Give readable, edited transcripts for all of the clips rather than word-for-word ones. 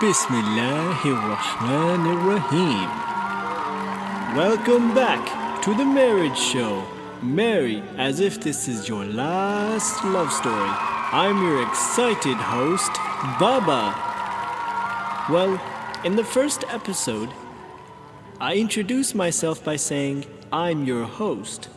Bismillahirrahmanirrahim. Welcome back to the marriage show. Marry as if this is your last love story. I'm your excited host, Baba. Well, in the first episode, I introduced myself by saying I'm your host,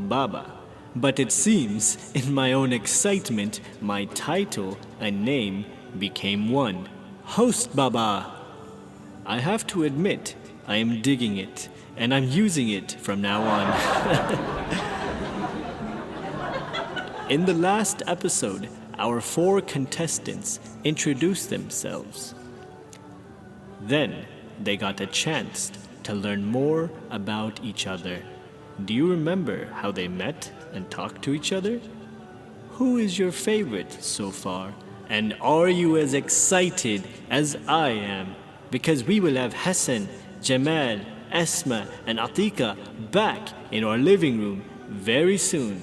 Baba. But it seems, in my own excitement, my title and name became one. Host Baba. I have to admit, I am digging it, and I'm using it from now on. In the last episode, our 4 contestants introduced themselves. Then, they got a chance to learn more about each other. Do you remember how they met and talked to each other? Who is your favorite so far? And are you as excited as I am? Because we will have Hassan, Jamal, Esma, and Atika back in our living room very soon.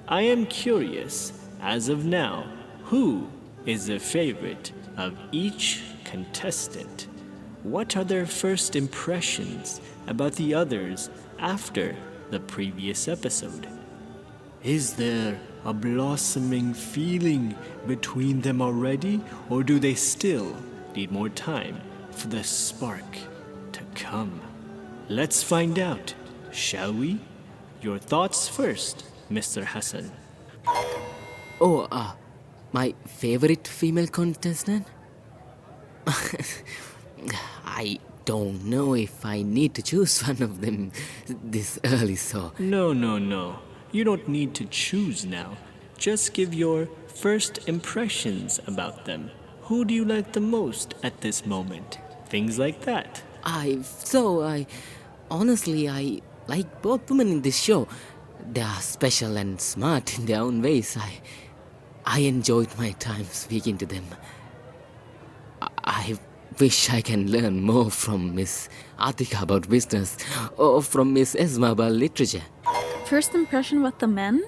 I am curious, as of now, who is the favorite of each contestant? What are their first impressions about the others after the previous episode? Is there a blossoming feeling between them already, or do they still need more time for the spark to come? Let's find out, shall we? Your thoughts first, Mr. Hassan. My favorite female contestant? I don't know if I need to choose one of them this early, so... No. You don't need to choose now. Just give your first impressions about them. Who do you like the most at this moment? Things like that. Honestly, I like both women in this show. They are special and smart in their own ways. I enjoyed my time speaking to them. I wish I can learn more from Miss Atika about business or from Miss Esma about literature. First impression with the men?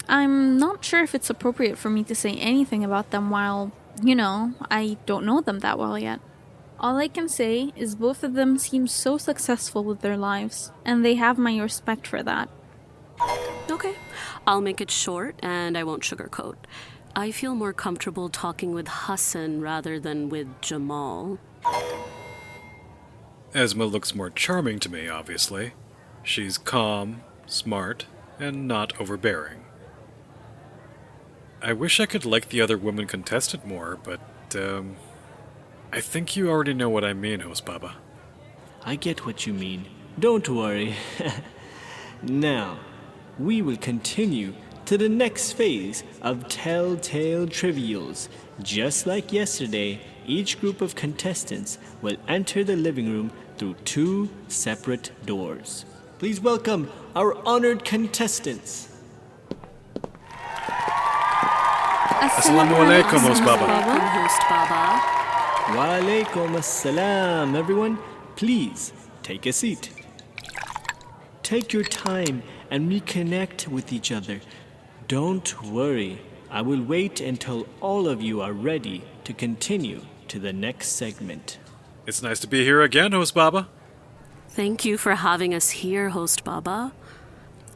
I'm not sure if it's appropriate for me to say anything about them while, I don't know them that well yet. All I can say is both of them seem so successful with their lives, and they have my respect for that. Okay, I'll make it short and I won't sugarcoat. I feel more comfortable talking with Hassan rather than with Jamal. Esma looks more charming to me, obviously. She's calm, smart, and not overbearing. I wish I could like the other women contestant more, but, I think you already know what I mean, Host Baba. I get what you mean. Don't worry. Now, we will continue to the next phase of Telltale Trivials. Just like yesterday, each group of contestants will enter the living room through 2 separate doors. Please welcome our honored contestants. Assalamu alaikum, Host Baba. Host Baba. Wa alaikum assalam, everyone. Please take a seat. Take your time and reconnect with each other. Don't worry. I will wait until all of you are ready to continue to the next segment. It's nice to be here again, Host Baba. Thank you for having us here, Host Baba.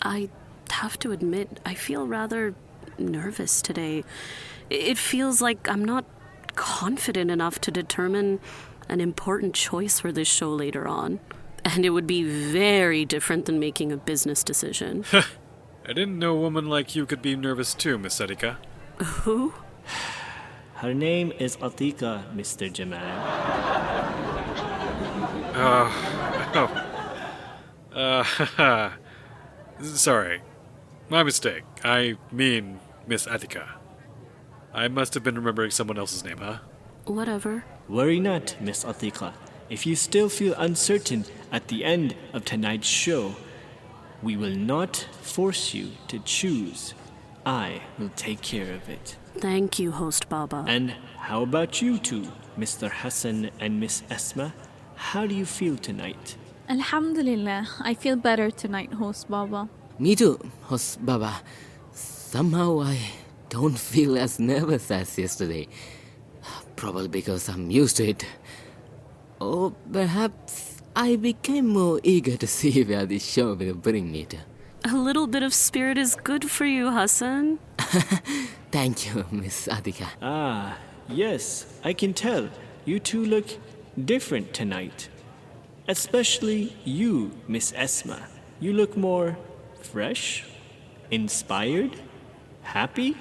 I have to admit, I feel rather nervous today. It feels like I'm not confident enough to determine an important choice for this show later on. And it would be very different than making a business decision. I didn't know a woman like you could be nervous too, Miss Atika. Who? Her name is Atika, Mr. Jamal. Sorry. My mistake. I mean Miss Atika. I must have been remembering someone else's name, huh? Whatever. Worry not, Miss Atika. If you still feel uncertain at the end of tonight's show, we will not force you to choose. I will take care of it. Thank you, Host Baba. And how about you two, Mr. Hassan and Miss Esma? How do you feel tonight? Alhamdulillah, I feel better tonight, Host Baba. Me too, Host Baba. Somehow I don't feel as nervous as yesterday. Probably because I'm used to it. Or perhaps I became more eager to see where this show will bring me to. A little bit of spirit is good for you, Hassan. Thank you, Miss Adhika. Ah, yes, I can tell. You two look different tonight. Especially you, Miss Esma. You look more fresh, inspired, happy.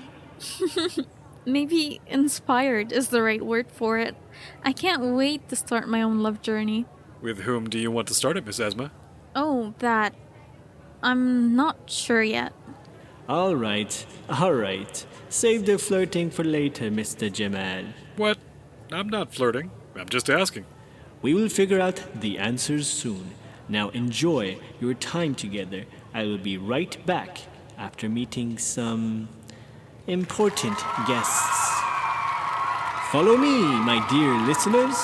Maybe inspired is the right word for it. I can't wait to start my own love journey. With whom do you want to start it, Miss Esma? Oh, that. I'm not sure yet. All right. Save the flirting for later, Mr. Jamal. What? I'm not flirting. I'm just asking. We will figure out the answers soon. Now enjoy your time together. I will be right back after meeting some important guests. Follow me, my dear listeners.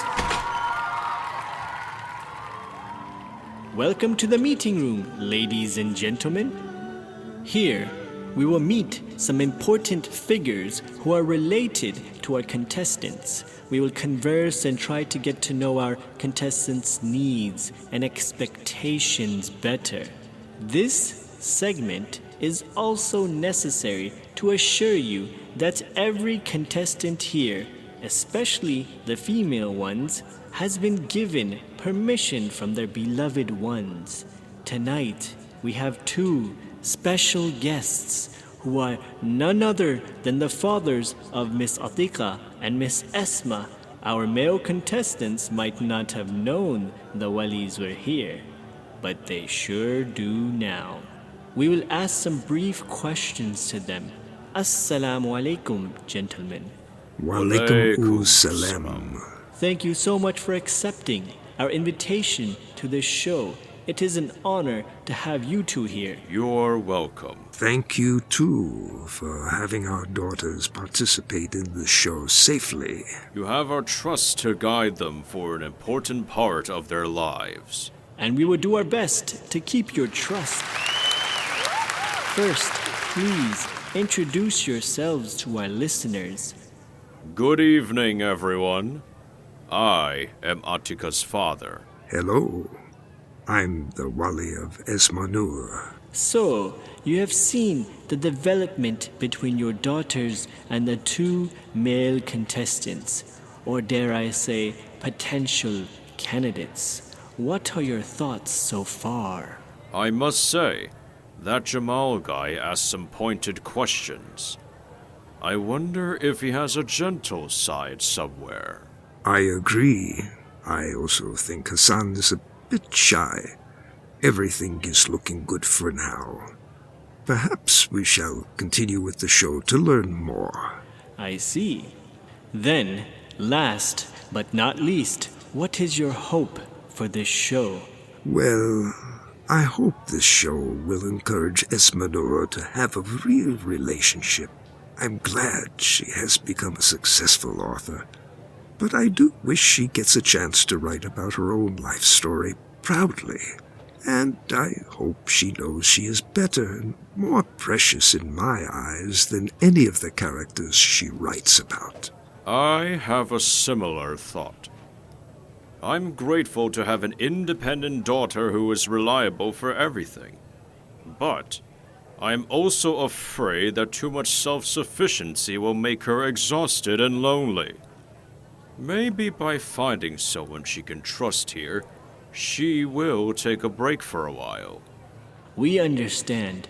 Welcome to the meeting room, ladies and gentlemen. Here, we will meet some important figures who are related to our contestants. We will converse and try to get to know our contestants' needs and expectations better. This segment is also necessary to assure you that every contestant here, especially the female ones, has been given permission from their beloved ones. Tonight, we have two special guests who are none other than the fathers of Miss Atika and Miss Esma. Our male contestants might not have known the Walis were here, but they sure do now. We will ask some brief questions to them. Assalamu alaikum, gentlemen. Walaikum salam. Thank you so much for accepting our invitation to this show. It is an honor to have you two here. You're welcome. Thank you, too, for having our daughters participate in the show safely. You have our trust to guide them for an important part of their lives. And we will do our best to keep your trust. First, please introduce yourselves to our listeners. Good evening, everyone. I am Atika's father. Hello. I'm the Wali of Esmanur. So, you have seen the development between your daughters and the two male contestants, or dare I say, potential candidates. What are your thoughts so far? I must say, that Jamal guy asked some pointed questions. I wonder if he has a gentle side somewhere. I agree. I also think Hassan is a bit shy. Everything is looking good for now. Perhaps we shall continue with the show to learn more. I see. Then, last but not least, what is your hope for this show? Well, I hope this show will encourage Esmanur to have a real relationship. I'm glad she has become a successful author, but I do wish she gets a chance to write about her own life story proudly. And I hope she knows she is better and more precious in my eyes than any of the characters she writes about. I have a similar thought. I'm grateful to have an independent daughter who is reliable for everything. But I'm also afraid that too much self-sufficiency will make her exhausted and lonely. Maybe by finding someone she can trust here, she will take a break for a while. We understand.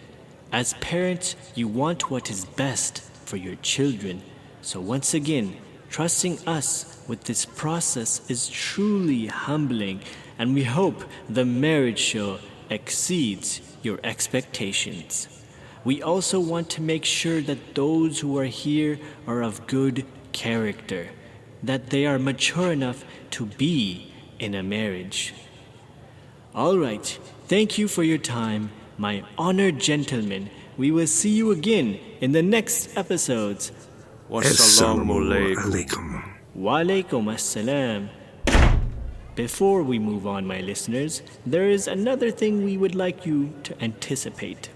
As parents, you want what is best for your children. So once again, trusting us with this process is truly humbling, and we hope the marriage show exceeds your expectations. We also want to make sure that those who are here are of good character, that they are mature enough to be in a marriage. All right, thank you for your time, my honored gentlemen. We will see you again in the next episodes. Wassalamu alaikum. Wa alaikum assalam. Before we move on, my listeners, there is another thing we would like you to anticipate.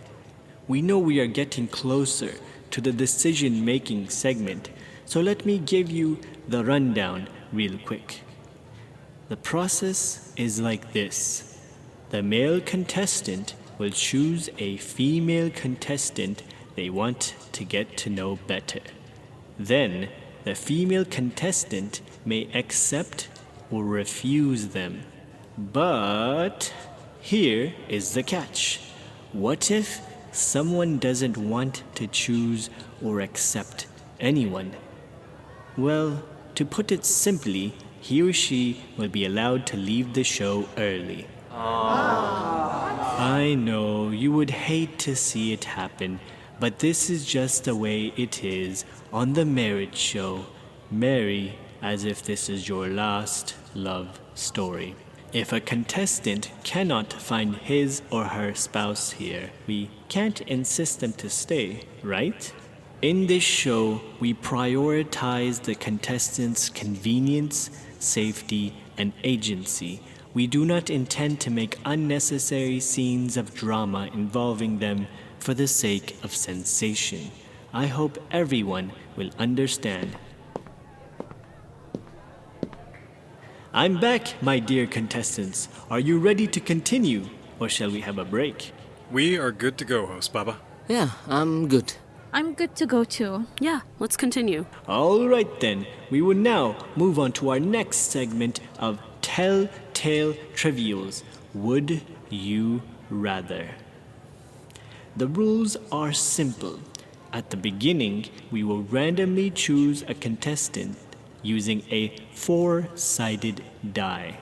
We know we are getting closer to the decision-making segment, So let me give you the rundown real quick. The process is like this. The male contestant will choose a female contestant they want to get to know better. Then, the female contestant may accept or refuse them. But here is the catch. What if someone doesn't want to choose or accept anyone? Well, to put it simply, he or she will be allowed to leave the show early. I know you would hate to see it happen, but this is just the way it is on the marriage show. Marry as if this is your last love story. If a contestant cannot find his or her spouse here, we can't insist them to stay, right? In this show, we prioritize the contestants' convenience, safety, and agency. We do not intend to make unnecessary scenes of drama involving them for the sake of sensation. I hope everyone will understand. I'm back, my dear contestants. Are you ready to continue, or shall we have a break? We are good to go, host Baba. Yeah, I'm good. I'm good to go too. Yeah, let's continue. All right then, we will now move on to our next segment of Telltale Trivials. Would you rather? The rules are simple. At the beginning, we will randomly choose a contestant using a 4-sided die.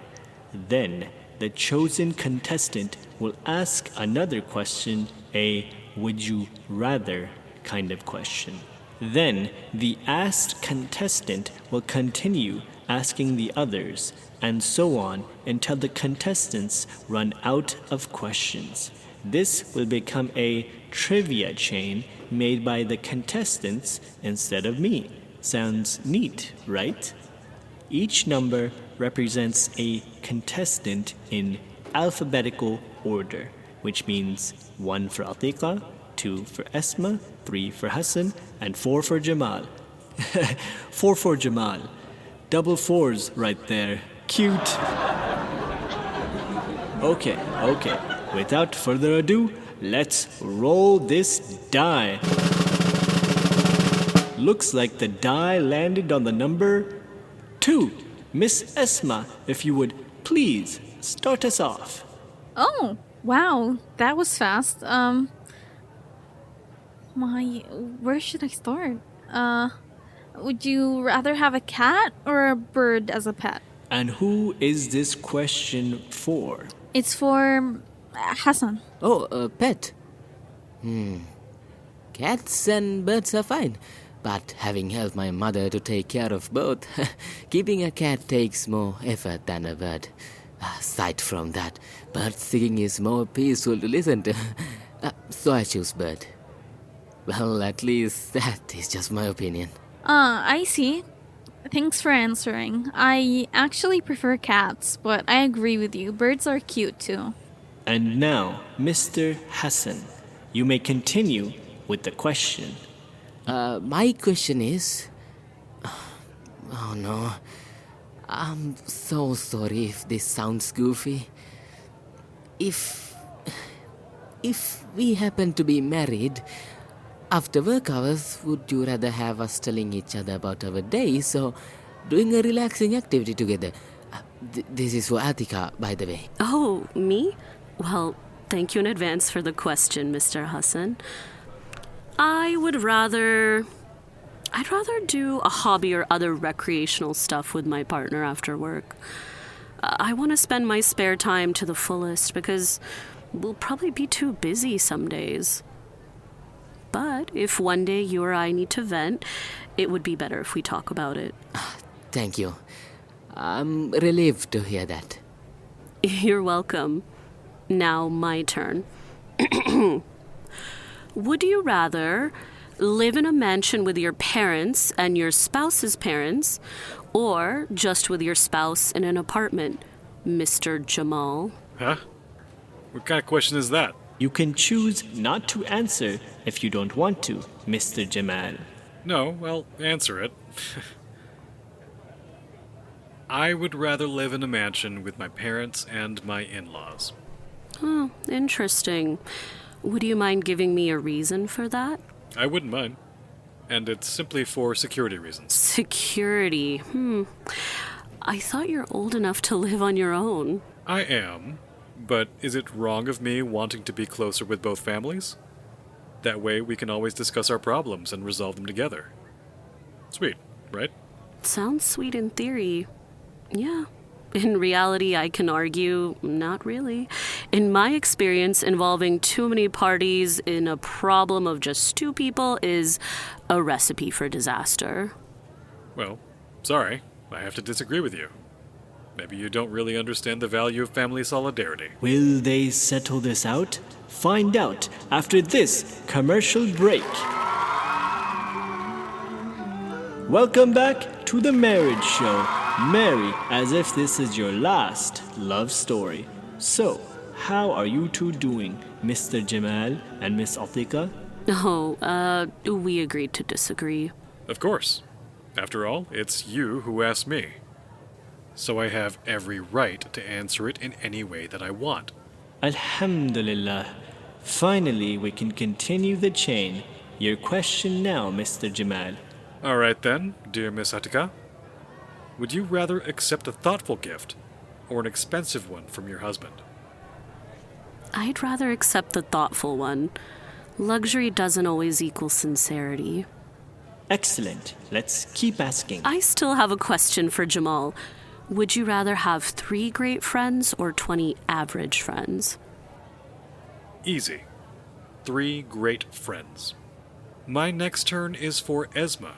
Then, the chosen contestant will ask another question, a would you rather kind of question. Then, the asked contestant will continue asking the others, and so on until the contestants run out of questions. This will become a trivia chain made by the contestants instead of me. Sounds neat, right? Each number represents a contestant in alphabetical order, which means 1 for Atika, 2 for Esma, 3 for Hassan, and 4 for Jamal. 4 for Jamal. Double 4s right there. Cute. Okay. Without further ado, let's roll this die. Looks like the die landed on the number 2. Miss Esma, if you would please start us off. Oh, wow. That was fast. Where should I start? Would you rather have a cat or a bird as a pet? And who is this question for? It's for Hassan. Oh, a pet. Cats and birds are fine. But having helped my mother to take care of both, keeping a cat takes more effort than a bird. Aside from that, bird singing is more peaceful to listen to. So I choose bird. Well, at least that is just my opinion. I see. Thanks for answering. I actually prefer cats, but I agree with you. Birds are cute too. And now, Mr. Hassan, you may continue with the question. My question is... Oh no. I'm so sorry if this sounds goofy. If we happen to be married, after work hours, would you rather have us telling each other about our days or doing a relaxing activity together? This is for Atika, by the way. Oh, me? Well, thank you in advance for the question, Mr. Hassan. I'd rather do a hobby or other recreational stuff with my partner after work. I want to spend my spare time to the fullest because we'll probably be too busy some days. But if one day you or I need to vent, it would be better if we talk about it. Thank you. I'm relieved to hear that. You're welcome. Now my turn. Would you rather live in a mansion with your parents and your spouse's parents, or just with your spouse in an apartment, Mr. Jamal? Huh? What kind of question is that? You can choose not to answer if you don't want to, Mr. Jamal. No, well, answer it. I would rather live in a mansion with my parents and my in-laws. Oh, interesting. Would you mind giving me a reason for that? I wouldn't mind. And it's simply for security reasons. Security. I thought you're old enough to live on your own. I am, but is it wrong of me wanting to be closer with both families? That way we can always discuss our problems and resolve them together. Sweet, right? Sounds sweet in theory. Yeah. In reality, I can argue, not really. In my experience, involving too many parties in a problem of just two people is a recipe for disaster. Well, sorry, I have to disagree with you. Maybe you don't really understand the value of family solidarity. Will they settle this out? Find out after this commercial break. Welcome back to the marriage show. Marry as if this is your last love story. So, how are you two doing, Mr. Jamal and Miss Atika? Oh, we agreed to disagree. Of course. After all, it's you who asked me. So I have every right to answer it in any way that I want. Alhamdulillah. Finally, we can continue the chain. Your question now, Mr. Jamal. All right then, dear Miss Atika. Would you rather accept a thoughtful gift or an expensive one from your husband? I'd rather accept the thoughtful one. Luxury doesn't always equal sincerity. Excellent. Let's keep asking. I still have a question for Jamal. Would you rather have 3 great friends or 20 average friends? Easy. 3 great friends. My next turn is for Esma.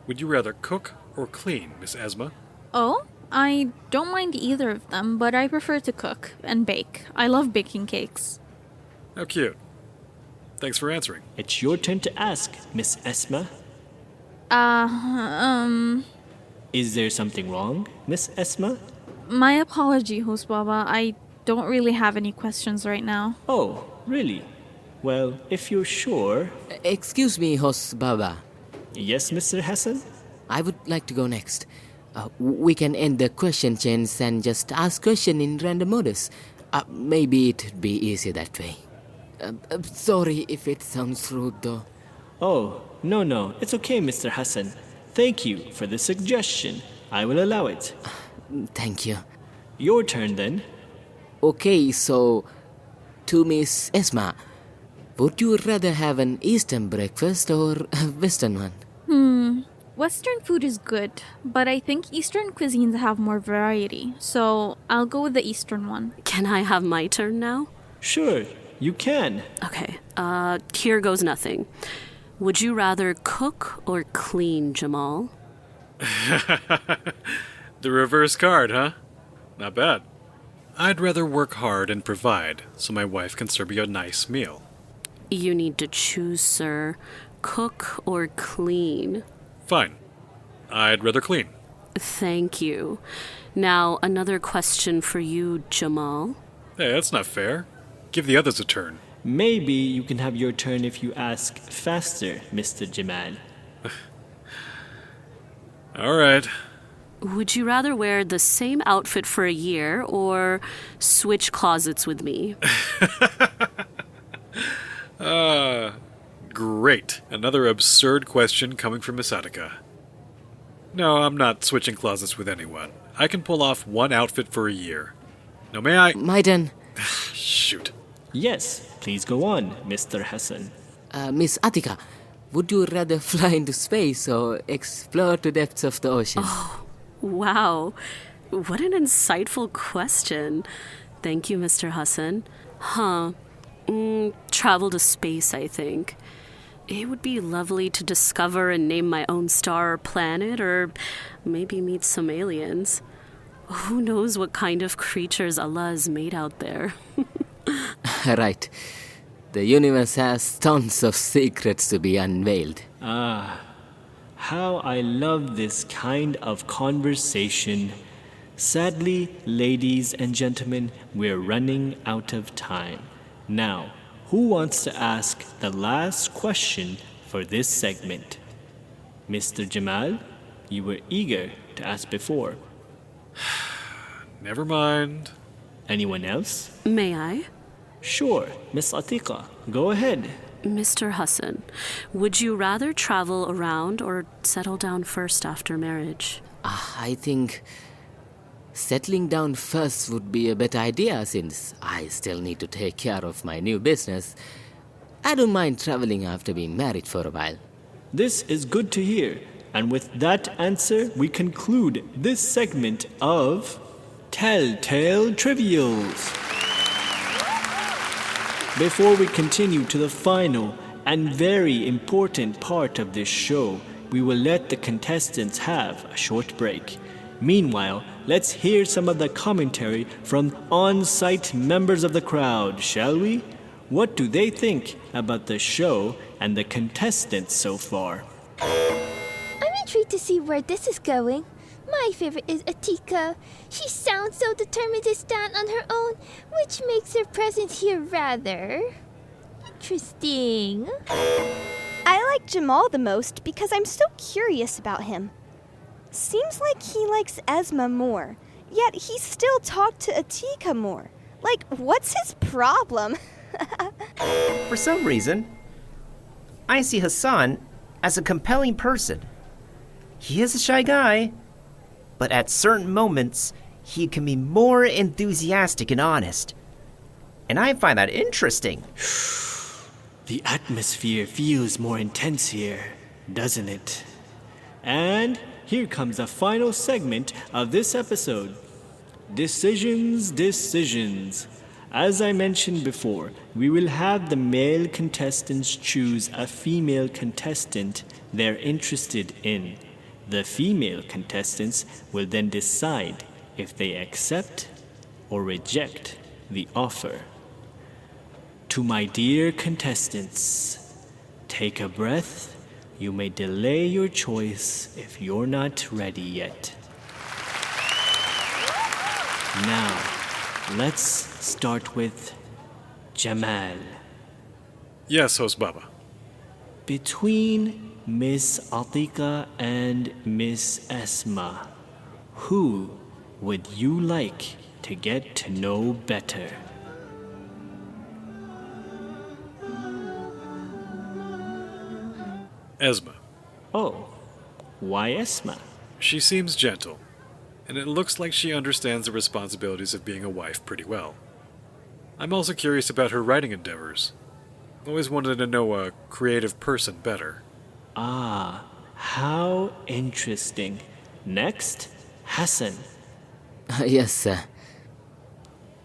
Would you rather cook or clean, Miss Esma? Oh, I don't mind either of them, but I prefer to cook and bake. I love baking cakes. How cute. Thanks for answering. It's your turn to ask, Miss Esma. Is there something wrong, Miss Esma? My apology, host Baba. I don't really have any questions right now. Oh, really? Well, if you're sure... Excuse me, host Baba. Yes, Mr. Hassan? I would like to go next. We can end the question chains and just ask question in random orders. Maybe it'd be easier that way. Sorry if it sounds rude though. Oh, no, it's okay, Mr. Hassan. Thank you for the suggestion. I will allow it. Thank you. Your turn then. Okay, so to Miss Esma, would you rather have an Eastern breakfast or a Western one? Western food is good, but I think Eastern cuisines have more variety, so I'll go with the Eastern one. Can I have my turn now? Sure, you can. Okay, here goes nothing. Would you rather cook or clean, Jamal? The reverse card, huh? Not bad. I'd rather work hard and provide so my wife can serve you a nice meal. You need to choose, sir. Cook or clean? Fine. I'd rather clean. Thank you. Now, another question for you, Jamal. Hey, that's not fair. Give the others a turn. Maybe you can have your turn if you ask faster, Mr. Jamal. All right. Would you rather wear the same outfit for a year or switch closets with me? Great. Another absurd question coming from Miss Attica. No, I'm not switching closets with anyone. I can pull off one outfit for a year. Now may I... My turn. Shoot. Yes, please go on, Mr. Hassan. Miss Atika, would you rather fly into space or explore the depths of the ocean? Wow. What an insightful question. Thank you, Mr. Hassan. Travel to space, I think. It would be lovely to discover and name my own star or planet, or maybe meet some aliens. Who knows what kind of creatures Allah has made out there? Right. The universe has tons of secrets to be unveiled. How I love this kind of conversation. Sadly, ladies and gentlemen, we're running out of time. Now, who wants to ask the last question for this segment? Mr. Jamal, you were eager to ask before. Never mind. Anyone else? May I? Sure, Miss Atiqa, go ahead. Mr. Hassan, would you rather travel around or settle down first after marriage? I think settling down first would be a better idea since I still need to take care of my new business. I don't mind traveling after being married for a while. This is good to hear. And with that answer, we conclude this segment of Telltale Trivials. Before we continue to the final and very important part of this show, we will let the contestants have a short break. Meanwhile, let's hear some of the commentary from on-site members of the crowd, shall we? What do they think about the show and the contestants so far? I'm intrigued to see where this is going. My favorite is Atika. She sounds so determined to stand on her own, which makes her presence here rather interesting. I like Jamal the most because I'm so curious about him. Seems like he likes Esma more, yet he still talked to Atika more. Like, what's his problem? For some reason, I see Hassan as a compelling person. He is a shy guy, but at certain moments, he can be more enthusiastic and honest. And I find that interesting. The atmosphere feels more intense here, doesn't it? And here comes the final segment of this episode. Decisions. As I mentioned before, we will have the male contestants choose a female contestant they're interested in. The female contestants will then decide if they accept or reject the offer. To my dear contestants, take a breath. You may delay your choice if you're not ready yet. Now, let's start with Jamal. Yes, host Baba. Between Miss Atika and Miss Esma, who would you like to get to know better? Esma. Oh, why Esma? She seems gentle, and it looks like she understands the responsibilities of being a wife pretty well. I'm also curious about her writing endeavors. Always wanted to know a creative person better. Ah, how interesting. Next, Hassan. Yes, sir.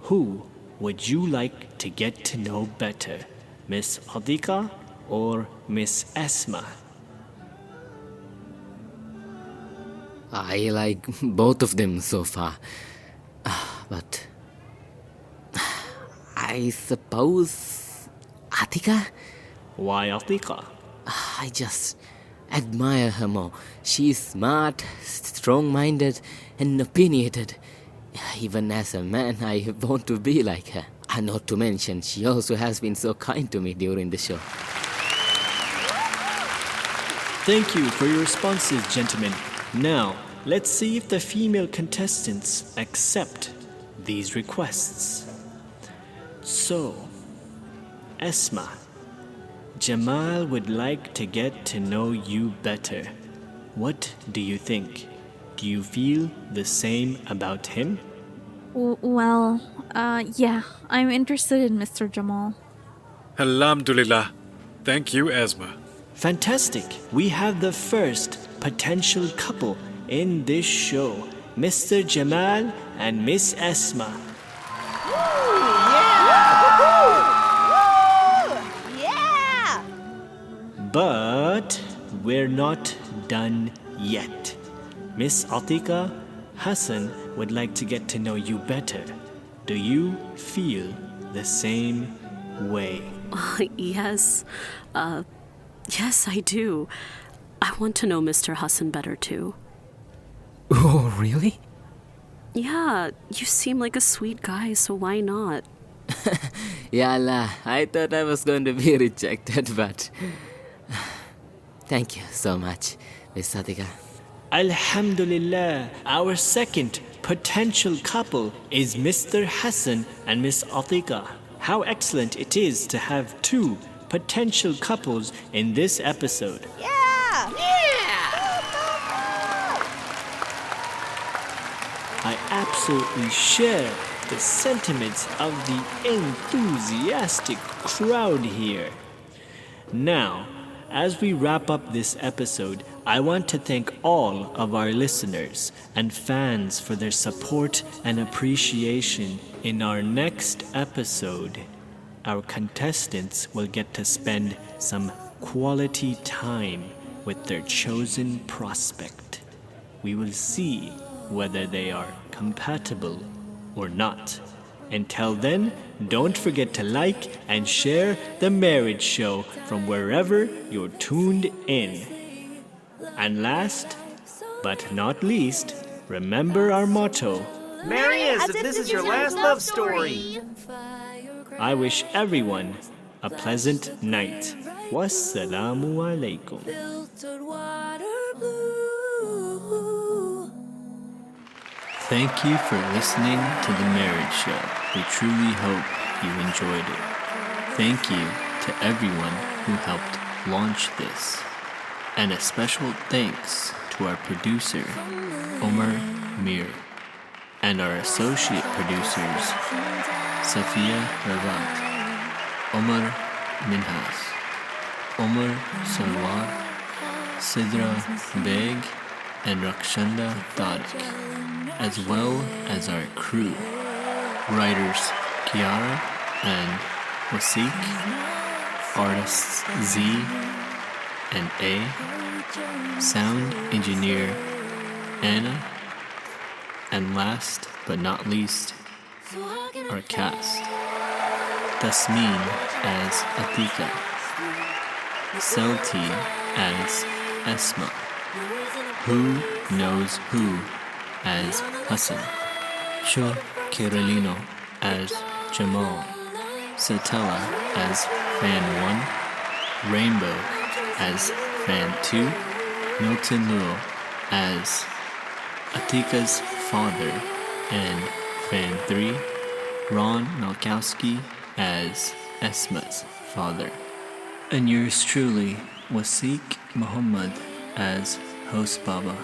Who would you like to get to know better, Miss Adika or Miss Esma? I like both of them so far. But I suppose Atika? Why Adika? I just admire her more. She's smart, strong-minded, and opinionated. Even as a man, I want to be like her. And not to mention, she also has been so kind to me during the show. Thank you for your responses, gentlemen. Now, let's see if the female contestants accept these requests. So, Esma, Jamal would like to get to know you better. What do you think? Do you feel the same about him? Yeah, I'm interested in Mr. Jamal. Alhamdulillah. Thank you, Esma. Fantastic! We have the first potential couple in this show, Mr. Jamal and Miss Esma. Yeah! But we're not done yet. Miss Atika, Hassan would like to get to know you better. Do you feel the same way? Yes. Yes, I do. I want to know Mr. Hassan better, too. Oh, really? Yeah, you seem like a sweet guy, so why not? Yalla, I thought I was going to be rejected, but... Thank you so much. Miss Atika. Alhamdulillah, our second potential couple is Mr. Hassan and Miss Atika. How excellent it is to have two potential couples in this episode. Yeah! I absolutely share the sentiments of the enthusiastic crowd here. Now, as we wrap up this episode, I want to thank all of our listeners and fans for their support and appreciation. In our next episode, our contestants will get to spend some quality time with their chosen prospect. We will see whether they are compatible or not. Until then, don't forget to like and share the marriage show from wherever you're tuned in. And last but not least, remember our motto. Marry as if this is your last love story. I wish everyone a pleasant night. Wassalamu alaikum. Thank you for listening to The Marriage Show. We truly hope you enjoyed it. Thank you to everyone who helped launch this. And a special thanks to our producer, Omar Mir, and our associate producers, Safia Ravat, Omar Minhas, Omar Sarwar, Sidra Beg, and Rakshanda Tariq, as well as our crew, writers Kiara and Wasik, artists Z and A, sound engineer Anna, and last but not least, our cast. Tasmin as Atika, Selti as Esma, Who Knows Who as Hassan, Cho Kirolino as Jamal, Satella as Fan 1, Rainbow as Fan 2, Milton Luo as Atika's father and Fan 3, Ron Malkowski as Esma's father. And yours truly, Wasik Muhammad as Host Baba.